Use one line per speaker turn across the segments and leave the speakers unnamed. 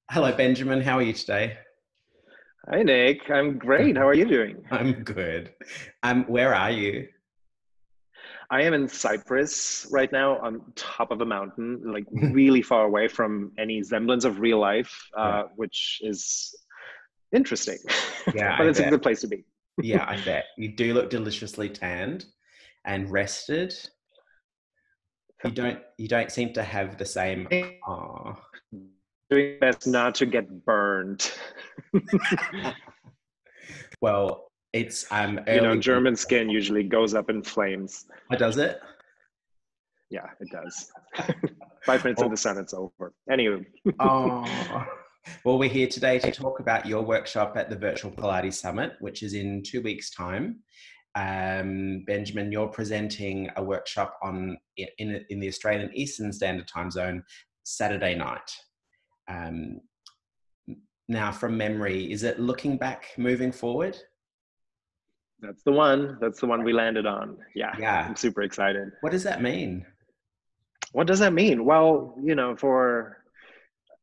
Hello, Benjamin. How are you today?
Hi, Nick. I'm great. How are you doing?
I'm good. Where are you?
I am in Cyprus right now on top of a mountain, like really far away from any semblance of real life,
Yeah.
which is interesting,
Yeah,
but
I
it's a
bet.
good place to be.
Yeah, I bet. You do look deliciously tanned and rested. You don't seem to have the same. Oh.
Doing best not to get burned.
Well, it's early in
German skin usually goes up in flames.
does it?
Yeah, it does. 5 minutes in the
Well,
sun, it's over. Anyway,
oh. Well, we're here today to talk about your workshop at the Virtual Pilates Summit, which is in 2 weeks' time. Benjamin, you're presenting a workshop in the Australian Eastern Standard Time Zone Saturday night. Um, Now, from memory, is it looking back, moving forward?
that's the one. That's the one we landed on. Yeah,
Yeah.
I'm super excited.
What does that mean?
What does that mean? Well, for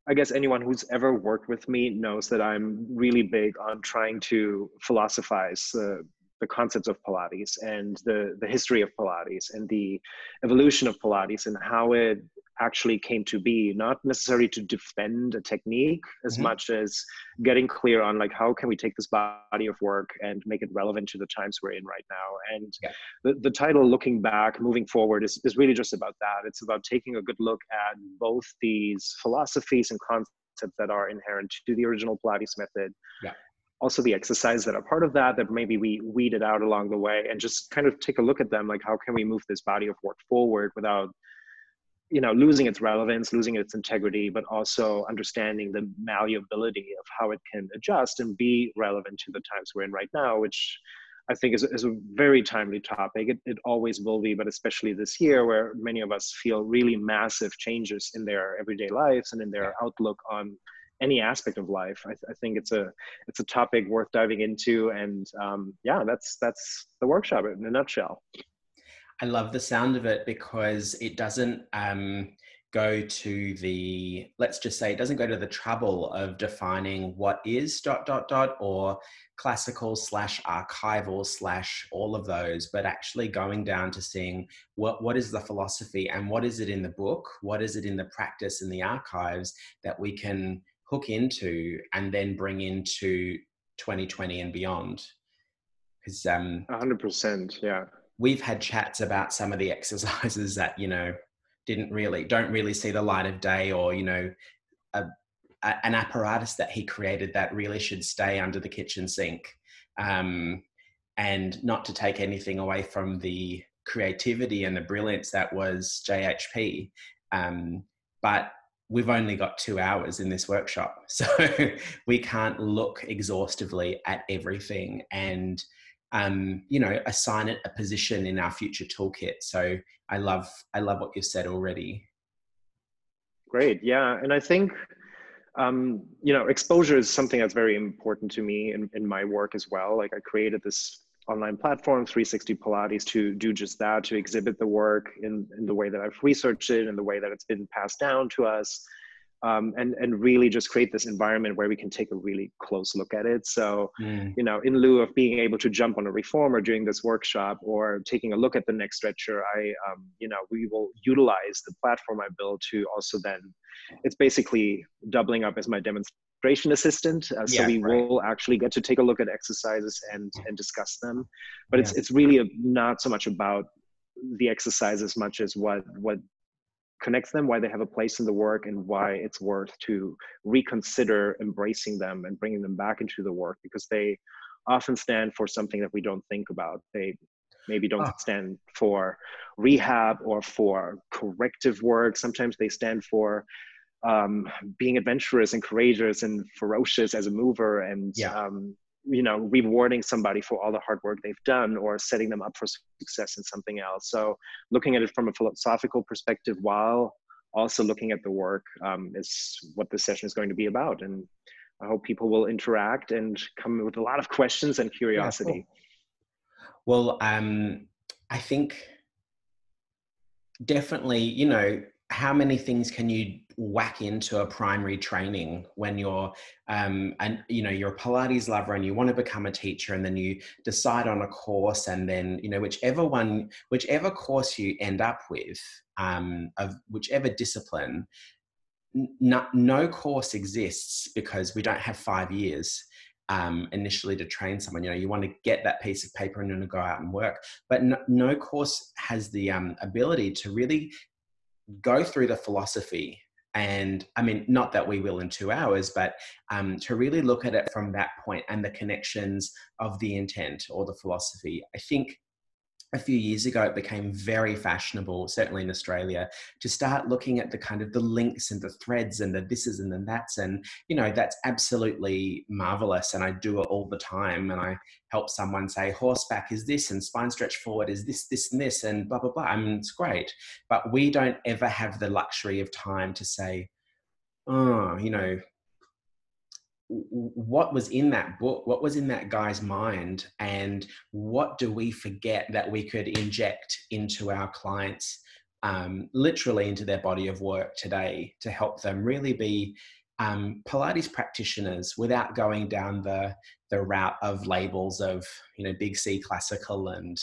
I guess anyone who's ever worked with me knows that I'm really big on trying to philosophize the concepts of Pilates and the history of Pilates and the evolution of Pilates and how it actually came to be, not necessarily to defend a technique as
Hmm.
much as getting clear on like how can we take this body of work and make it relevant to the times we're in right now. And
Yeah.
the title looking back moving forward is really just about that. It's about taking a good look at both these philosophies and concepts that are inherent to the original Pilates method,
Yeah.
also the exercise that are part of that maybe we weeded out along the way, and just kind of take a look at them, like how can we move this body of work forward without losing its relevance, losing its integrity, but also understanding the malleability of how it can adjust and be relevant to the times we're in right now, which I think is a very timely topic. It always will be, but especially this year where many of us feel really massive changes in their everyday lives and in
Yeah.
their outlook on any aspect of life. I think it's a topic worth diving into, and yeah, that's the workshop in a nutshell.
I love the sound of it because it doesn't go to the, let's just say, it doesn't go to the trouble of defining what is dot dot dot or classical slash archival slash all of those, but actually going down to seeing what is the philosophy and what is it in the book, what is it in the practice and the archives that we can hook into and then bring into 2020 and beyond. Because
100%, yeah.
we've had chats about some of the exercises that don't really see the light of day, or a, an apparatus that he created that really should stay under the kitchen sink. um, and not to take anything away from the creativity and the brilliance that was JHP, but we've only got 2 hours in this workshop, so we can't look exhaustively at everything and assign it a position in our future toolkit. So I love what you've said already.
Great. Yeah. And I think, exposure is something that's very important to me in my work as well. Like I created this online platform, 360 Pilates, to do just that, to exhibit the work in the way that I've researched it and the way that it's been passed down to us. And really just create this environment where we can take a really close look at it. So,
Mm,
in lieu of being able to jump on a reformer during this workshop or taking a look at the next stretcher, we will utilize the platform I built to also then, it's basically doubling up as my demonstration assistant. So
yeah,
we
great.
will actually get to take a look at exercises and discuss them. But
Yeah.
it's really not so much about the exercise as much as what connects them, why they have a place in the work, and why it's worth to reconsider embracing them and bringing them back into the work, because they often stand for something that we don't think about. They maybe don't
Oh,
stand for rehab or for corrective work. Sometimes they stand for being adventurous and courageous and ferocious as a mover, and
yeah.
rewarding somebody for all the hard work they've done or setting them up for success in something else. So looking at it from a philosophical perspective while also looking at the work is what this session is going to be about. And I hope people will interact and come with a lot of questions and
Yeah,
curiosity.
cool. Well, I think definitely, how many things can you whack into a primary training when you're and you know, you're a Pilates lover and you want to become a teacher, and then you decide on a course, and then, you know, whichever course you end up with, of whichever discipline, no course exists because we don't have 5 years initially to train someone. You know, you want to get that piece of paper and you want to go out and work, but no course has the ability to really go through the philosophy. And I mean, not that we will in 2 hours, but to really look at it from that point and the connections of the intent or the philosophy. I think a few years ago, it became very fashionable, certainly in Australia, to start looking at the kind of the links and the threads and the thises and the that's. And, you know, that's absolutely marvelous. And I do it all the time. And I help someone say horseback is this and spine stretch forward is this, this, and this, and blah, blah, blah. I mean, it's great. But we don't ever have the luxury of time to say, oh, you know, what was in that book, what was in that guy's mind, and what do we forget that we could inject into our clients, literally into their body of work today, to help them really be Pilates practitioners without going down the route of labels of, you know, big C classical and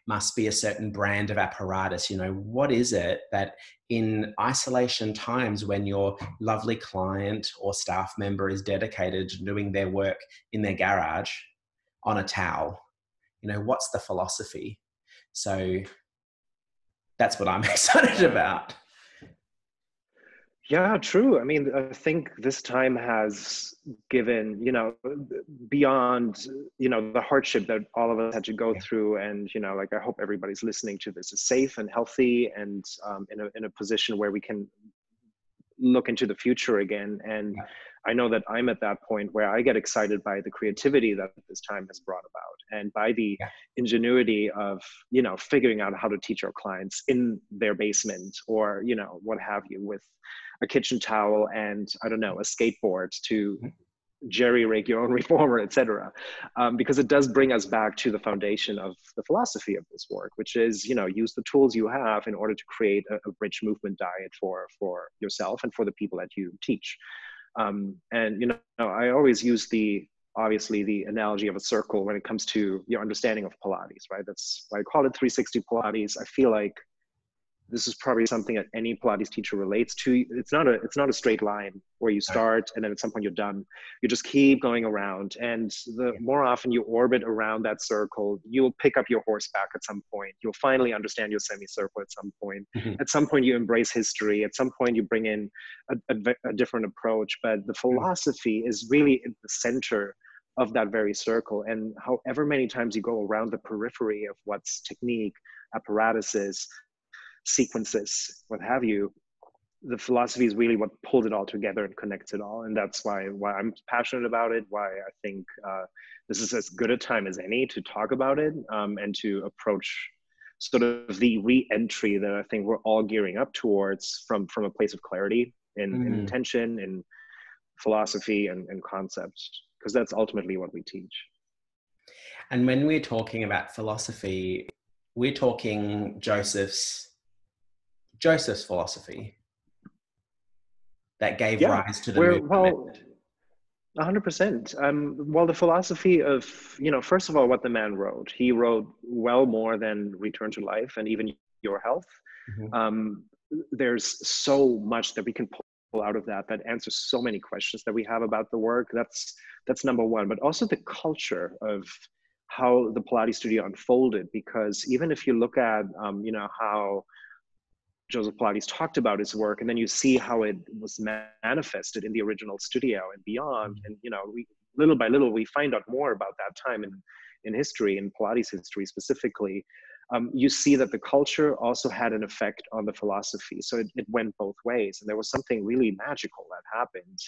must be a certain brand of apparatus. You know, what is it that in isolation times, when your lovely client or staff member is dedicated to doing their work in their garage on a towel, you know, what's the philosophy? So that's what I'm excited about.
Yeah, true. I mean, I think this time has given, you know, beyond, you know, the hardship that all of us had to go through. And, you know, like, I hope everybody's listening to this is safe and healthy and in a position where we can look into the future again. And I know that I'm at that point where I get excited by the creativity that this time has brought about, and by the ingenuity of, you know, figuring out how to teach our clients in their basement, or, you know, what have you, with a kitchen towel and, I don't know, a skateboard, to jerry rig your own reformer, etc. Because it does bring us back to the foundation of the philosophy of this work, which is, you know, use the tools you have in order to create a rich movement diet for yourself and for the people that you teach. And, you know, I always use obviously the analogy of a circle when it comes to your understanding of Pilates, right? That's why I call it 360 Pilates. I feel like this is probably something that any Pilates teacher relates to. It's not a straight line where you start and then at some point you're done. You just keep going around, and the more often you orbit around that circle, you'll pick up your horseback at some point. You'll finally understand your semicircle at some point. At some point you embrace history. At some point you bring in a different approach. But the philosophy is really in the center of that very circle. And however many times you go around the periphery of what's technique, apparatuses, sequences, what have you, the philosophy is really what pulls it all together and connects it all. And that's why I'm passionate about it, why I think this is as good a time as any to talk about it, and to approach sort of the re-entry that I think we're all gearing up towards from a place of clarity in intention, in philosophy and concepts, because that's ultimately what we teach.
And when we're talking about philosophy, we're talking Joseph's philosophy that gave rise to the movement.
Well, 100%. Well, the philosophy of, you know, first of all, what the man wrote. He wrote well more than Return to Life and even Your Health. There's so much that we can pull out of that answers so many questions that we have about the work. That's number one. But also the culture of how the Pilates studio unfolded, because even if you look at, you know, how Joseph Pilates talked about his work, and then you see how it was manifested in the original studio and beyond. And, you know, little by little, we find out more about that time in history, in Pilates history specifically. You see that the culture also had an effect on the philosophy. So it went both ways. And there was something really magical that happened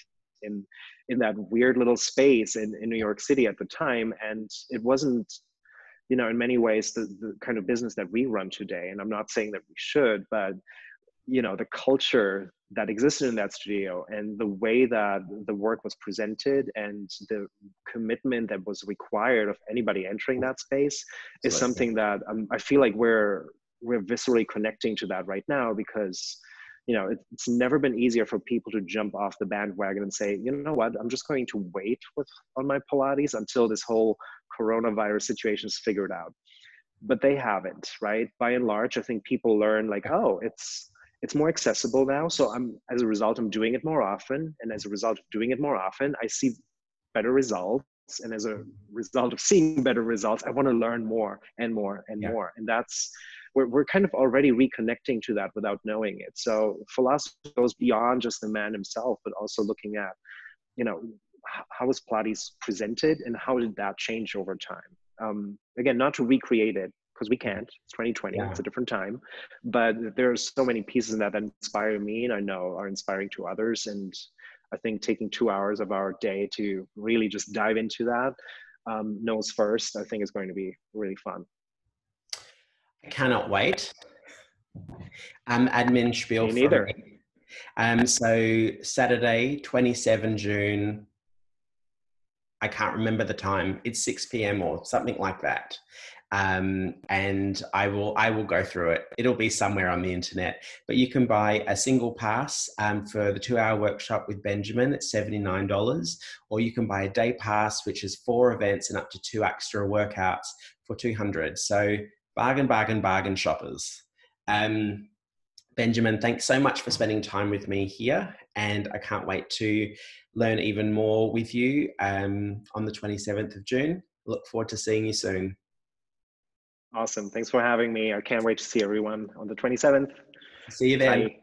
in that weird little space in New York City at the time. And it wasn't, you know, in many ways, the kind of business that we run today. And I'm not saying that we should, but, you know, the culture that existed in that studio and the way that the work was presented and the commitment that was required of anybody entering that space is something that I feel like we're viscerally connecting to that right now, because, it's never been easier for people to jump off the bandwagon and say, you know what, I'm just going to wait on my Pilates until this whole coronavirus situation is figured out. But they haven't, right? By and large, I think people learn like, oh, it's more accessible now. So as a result, I'm doing it more often. And as a result of doing it more often, I see better results. And as a result of seeing better results, I want to learn more and more and
Yeah.
more. And we're kind of already reconnecting to that without knowing it. So philosophy goes beyond just the man himself, but also looking at, how was Pilates presented and how did that change over time? Again, not to recreate it, because we can't. It's 2020,
Yeah.
it's a different time. But there are so many pieces in that inspire me and I know are inspiring to others. And I think taking 2 hours of our day to really just dive into that, nose first, I think is going to be really fun.
I cannot wait. Admin spiel
Me
from
neither.
me. So Saturday, 27 June, I can't remember the time. It's 6 p.m. or something like that. And I will go through it. It'll be somewhere on the internet, but you can buy a single pass for the 2-hour workshop with Benjamin at $79, or you can buy a day pass, which is 4 events and up to 2 extra workouts for $200. So bargain, bargain, bargain shoppers. Benjamin, thanks so much for spending time with me here, and I can't wait to learn even more with you on the 27th of June. Look forward to seeing you soon.
Awesome. Thanks for having me. I can't wait to see everyone on the 27th.
See you then.
Bye.